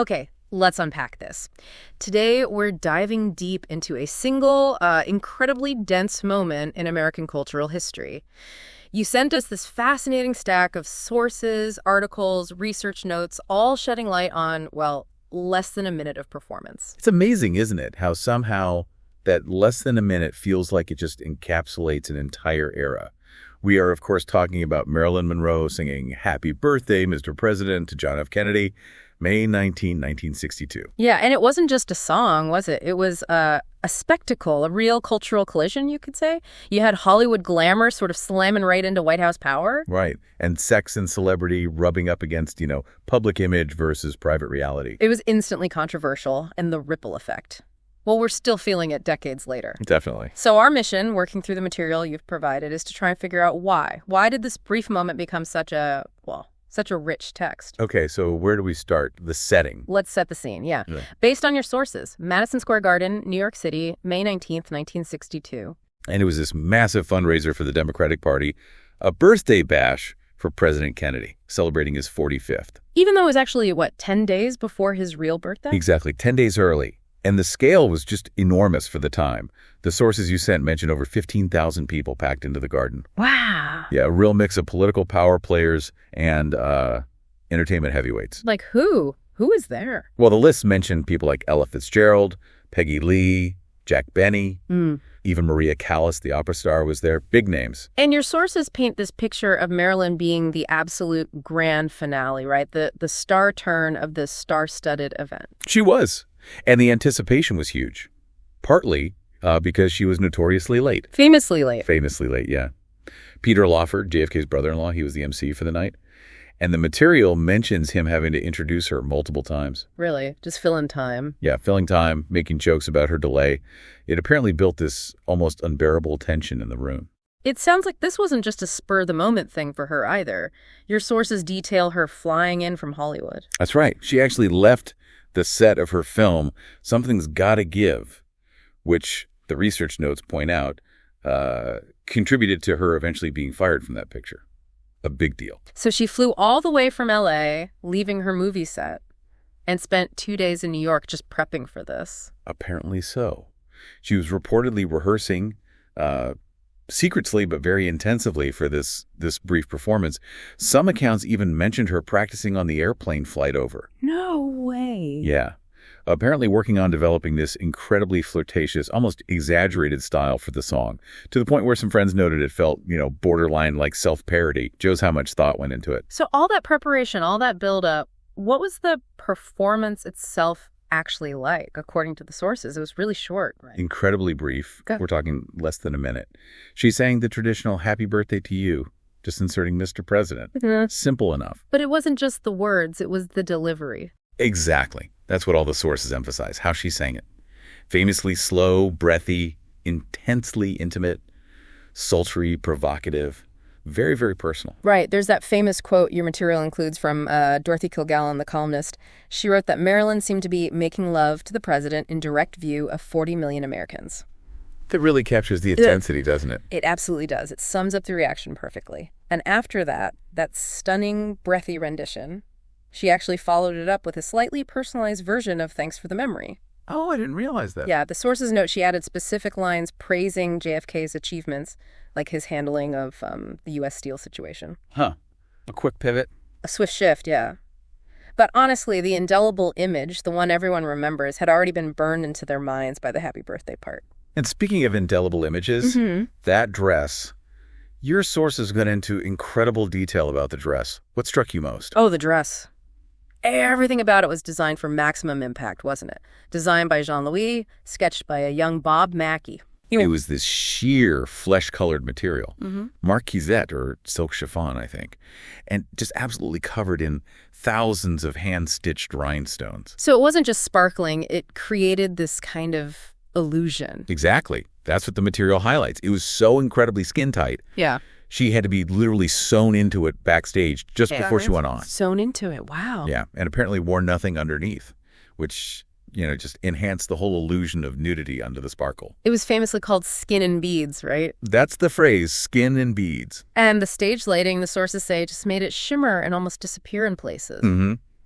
Okay, let's unpack this. Today, we're diving deep into a single, incredibly dense moment in American cultural history. You sent us this fascinating stack of sources, articles, research notes, all shedding light on, well, less than a minute of performance. It's amazing, isn't it, how somehow that less than a minute feels like it just encapsulates an entire era. We are, of course, talking about Marilyn Monroe singing "Happy Birthday, Mr. President" to John F. Kennedy, May 19, 1962. Yeah, and it wasn't just a song, was it? It was a spectacle, a real cultural collision, you could say. You had Hollywood glamour sort of slamming right into White House power. Right, and sex and celebrity rubbing up against, public image versus private reality. It was instantly controversial, and the ripple effect. Well, we're still feeling it decades later. Definitely. So our mission, working through the material you've provided, is to try and figure out why. Why did this brief moment become such a rich text? Okay, so where do we start? The setting. Let's set the scene, yeah. Based on your sources, Madison Square Garden, New York City, May 19th, 1962. And it was this massive fundraiser for the Democratic Party, a birthday bash for President Kennedy, celebrating his 45th. Even though it was actually, 10 days before his real birthday? Exactly, 10 days early. And the scale was just enormous for the time. The sources you sent mentioned over 15,000 people packed into the garden. Wow. Yeah, a real mix of political power players and entertainment heavyweights. Like who? Who is there? Well, the list mentioned people like Ella Fitzgerald, Peggy Lee, Jack Benny, even Maria Callas, the opera star, was there. Big names. And your sources paint this picture of Marilyn being the absolute grand finale, right? The star turn of this star-studded event. She was. And the anticipation was huge, partly because she was notoriously late. Famously late. Famously late, yeah. Peter Lawford, JFK's brother-in-law, he was the MC for the night. And the material mentions him having to introduce her multiple times. Really? Just filling time. Yeah, filling time, making jokes about her delay. It apparently built this almost unbearable tension in the room. It sounds like this wasn't just a spur-of-the-moment thing for her either. Your sources detail her flying in from Hollywood. That's right. She actually left the set of her film, Something's Gotta Give, which the research notes point out contributed to her eventually being fired from that picture. A big deal. So she flew all the way from L.A., leaving her movie set, and spent 2 days in New York just prepping for this. Apparently so. She was reportedly rehearsing secretly but very intensively for this brief performance. Some accounts even mentioned her practicing on the airplane flight over. No way. Yeah. Apparently working on developing this incredibly flirtatious, almost exaggerated style for the song, to the point where some friends noted it felt, borderline like self-parody. Shows how much thought went into it. So all that preparation, all that build-up, what was the performance itself actually like, according to the sources? It was really short, right? Incredibly brief. We're talking less than a minute. She sang the traditional "Happy Birthday to You," just inserting Mr. President. Simple enough. But it wasn't just the words, it was the delivery. Exactly. That's what all the sources emphasize, how she sang it. Famously slow, breathy, intensely intimate, sultry, provocative. Very, very personal. Right. There's that famous quote your material includes from Dorothy Kilgallen, the columnist. She wrote that Marilyn seemed to be making love to the president in direct view of 40 million Americans. That really captures the intensity, doesn't it? It absolutely does. It sums up the reaction perfectly. And after that stunning, breathy rendition, she actually followed it up with a slightly personalized version of Thanks for the Memory. Oh, I didn't realize that. Yeah, the sources note she added specific lines praising JFK's achievements, like his handling of the U.S. Steel situation. Huh. A quick pivot. A swift shift, yeah. But honestly, the indelible image, the one everyone remembers, had already been burned into their minds by the happy birthday part. And speaking of indelible images, that dress, your sources got into incredible detail about the dress. What struck you most? Oh, the dress. Everything about it was designed for maximum impact, wasn't it? Designed by Jean-Louis, sketched by a young Bob Mackie. It was this sheer flesh-colored material, marquisette or silk chiffon, I think, and just absolutely covered in thousands of hand-stitched rhinestones. So it wasn't just sparkling, it created this kind of illusion. Exactly. That's what the material highlights. It was so incredibly skin-tight. Yeah. She had to be literally sewn into it backstage just before she went on. Sewn into it, wow. Yeah, and apparently wore nothing underneath, which, just enhanced the whole illusion of nudity under the sparkle. It was famously called skin and beads, right? That's the phrase, skin and beads. And the stage lighting, the sources say, just made it shimmer and almost disappear in places.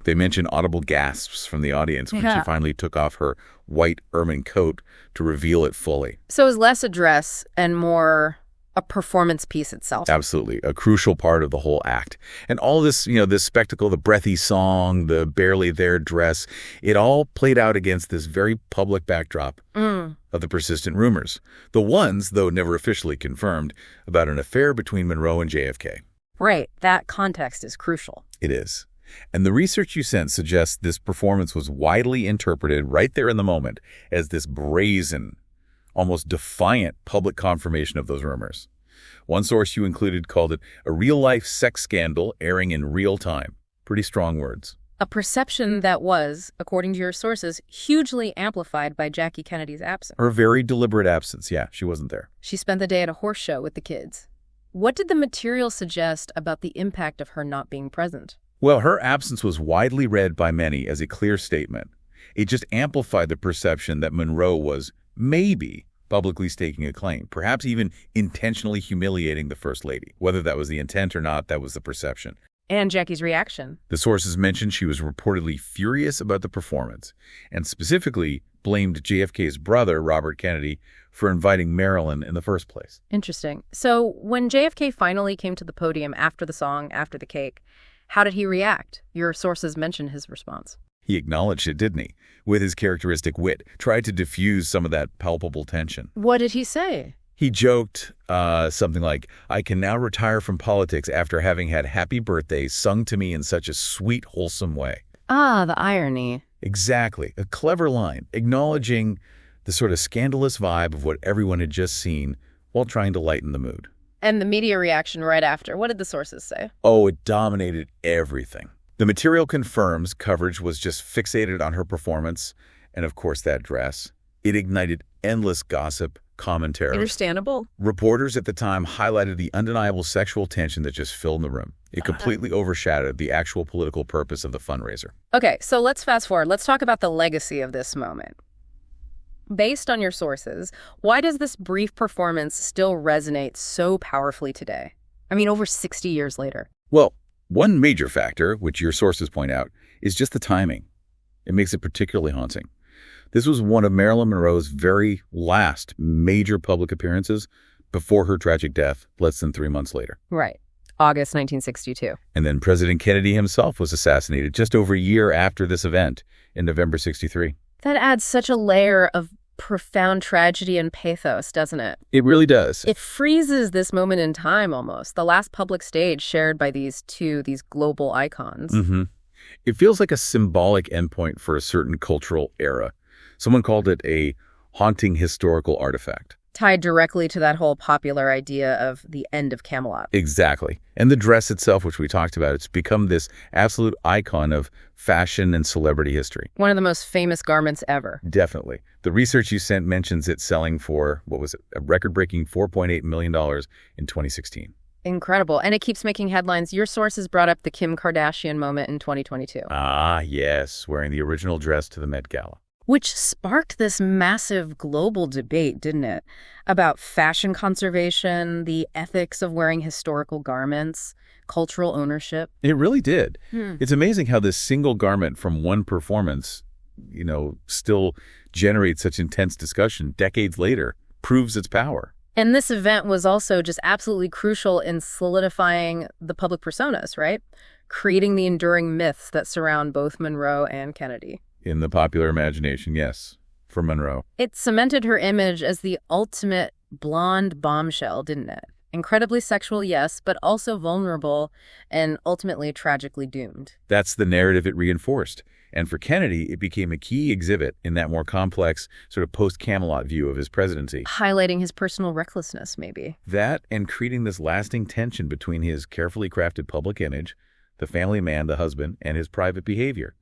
They mention audible gasps from the audience when Yeah. she finally took off her white ermine coat to reveal it fully. So it was less a dress and more a performance piece itself. Absolutely. A crucial part of the whole act. And all this, this spectacle, the breathy song, the barely there dress, it all played out against this very public backdrop of the persistent rumors. The ones, though never officially confirmed, about an affair between Monroe and JFK. Right. That context is crucial. It is. And the research you sent suggests this performance was widely interpreted right there in the moment as this brazen, almost defiant public confirmation of those rumors. One source you included called it a real-life sex scandal airing in real time. Pretty strong words. A perception that was, according to your sources, hugely amplified by Jackie Kennedy's absence. Her very deliberate absence. Yeah, she wasn't there. She spent the day at a horse show with the kids. What did the material suggest about the impact of her not being present? Well, her absence was widely read by many as a clear statement. It just amplified the perception that Monroe was maybe publicly staking a claim, perhaps even intentionally humiliating the First Lady. Whether that was the intent or not, that was the perception. And Jackie's reaction. The sources mentioned she was reportedly furious about the performance and specifically blamed JFK's brother, Robert Kennedy, for inviting Marilyn in the first place. Interesting. So when JFK finally came to the podium after the song, after the cake, how did he react? Your sources mention his response. He acknowledged it, didn't he? With his characteristic wit, tried to diffuse some of that palpable tension. What did he say? He joked something like, "I can now retire from politics after having had Happy Birthday sung to me in such a sweet, wholesome way." Ah, the irony. Exactly. A clever line, acknowledging the sort of scandalous vibe of what everyone had just seen while trying to lighten the mood. And the media reaction right after, what did the sources say? Oh, it dominated everything. The material confirms coverage was just fixated on her performance and, of course, that dress. It ignited endless gossip, commentary. Understandable. Reporters at the time highlighted the undeniable sexual tension that just filled the room. It completely overshadowed the actual political purpose of the fundraiser. Okay, so let's fast forward. Let's talk about the legacy of this moment. Based on your sources, why does this brief performance still resonate so powerfully today? I mean, over 60 years later. Well, one major factor, which your sources point out, is just the timing. It makes it particularly haunting. This was one of Marilyn Monroe's very last major public appearances before her tragic death less than 3 months later. Right. August 1962. And then President Kennedy himself was assassinated just over a year after this event in November 63. That adds such a layer of profound tragedy and pathos, doesn't it? It really does. It freezes this moment in time almost, the last public stage shared by these global icons. It feels like a symbolic endpoint for a certain cultural era. Someone called it a haunting historical artifact. Tied directly to that whole popular idea of the end of Camelot. Exactly. And the dress itself, which we talked about, it's become this absolute icon of fashion and celebrity history. One of the most famous garments ever. Definitely. The research you sent mentions it selling for, a record-breaking $4.8 million in 2016. Incredible. And it keeps making headlines. Your sources brought up the Kim Kardashian moment in 2022. Ah, yes, wearing the original dress to the Met Gala. Which sparked this massive global debate, didn't it? About fashion conservation, the ethics of wearing historical garments, cultural ownership. It really did. It's amazing how this single garment from one performance, still generates such intense discussion decades later, proves its power. And this event was also just absolutely crucial in solidifying the public personas, right? Creating the enduring myths that surround both Monroe and Kennedy. In the popular imagination, yes, for Monroe. It cemented her image as the ultimate blonde bombshell, didn't it? Incredibly sexual, yes, but also vulnerable and ultimately tragically doomed. That's the narrative it reinforced. And for Kennedy, it became a key exhibit in that more complex sort of post-Camelot view of his presidency. Highlighting his personal recklessness, maybe. That and creating this lasting tension between his carefully crafted public image, the family man, the husband, and his private behavior.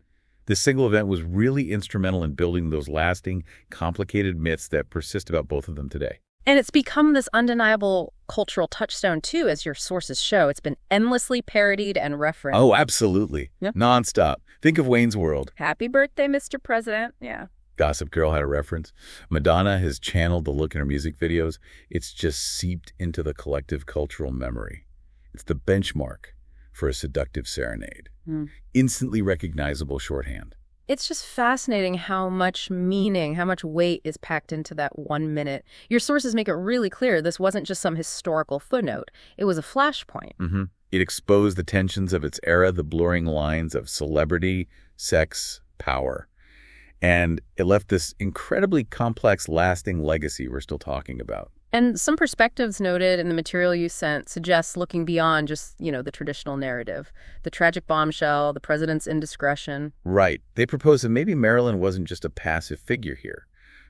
This single event was really instrumental in building those lasting, complicated myths that persist about both of them today. And it's become this undeniable cultural touchstone, too, as your sources show. It's been endlessly parodied and referenced. Oh, absolutely. Yeah. Nonstop. Think of Wayne's World. Happy birthday, Mr. President. Yeah. Gossip Girl had a reference. Madonna has channeled the look in her music videos. It's just seeped into the collective cultural memory. It's the benchmark for a seductive serenade. Hmm. Instantly recognizable shorthand. It's just fascinating how much meaning, how much weight is packed into that 1 minute. Your sources make it really clear this wasn't just some historical footnote. It was a flashpoint. It exposed the tensions of its era, the blurring lines of celebrity, sex, power. And it left this incredibly complex, lasting legacy we're still talking about. And some perspectives noted in the material you sent suggests looking beyond just, the traditional narrative. The tragic bombshell, the president's indiscretion. Right. They propose that maybe Marilyn wasn't just a passive figure here,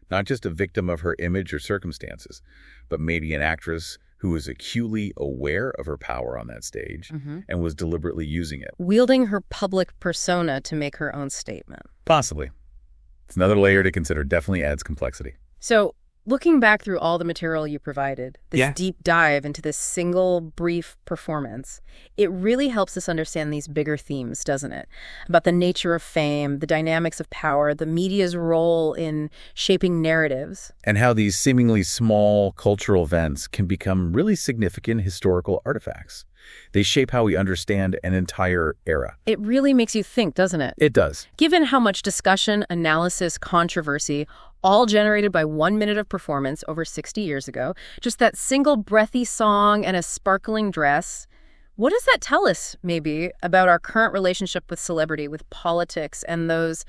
not just a victim of her image or circumstances, but maybe an actress who was acutely aware of her power on that stage and was deliberately using it. Wielding her public persona to make her own statement. Possibly. It's another layer to consider. Definitely adds complexity. So, looking back through all the material you provided, this deep dive into this single brief performance, it really helps us understand these bigger themes, doesn't it? About the nature of fame, the dynamics of power, the media's role in shaping narratives. And how these seemingly small cultural events can become really significant historical artifacts. They shape how we understand an entire era. It really makes you think, doesn't it? It does. Given how much discussion, analysis, controversy, all generated by 1 minute of performance over 60 years ago, just that single breathy song and a sparkling dress, what does that tell us, maybe, about our current relationship with celebrity, with politics, and those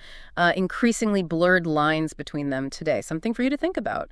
increasingly blurred lines between them today? Something for you to think about.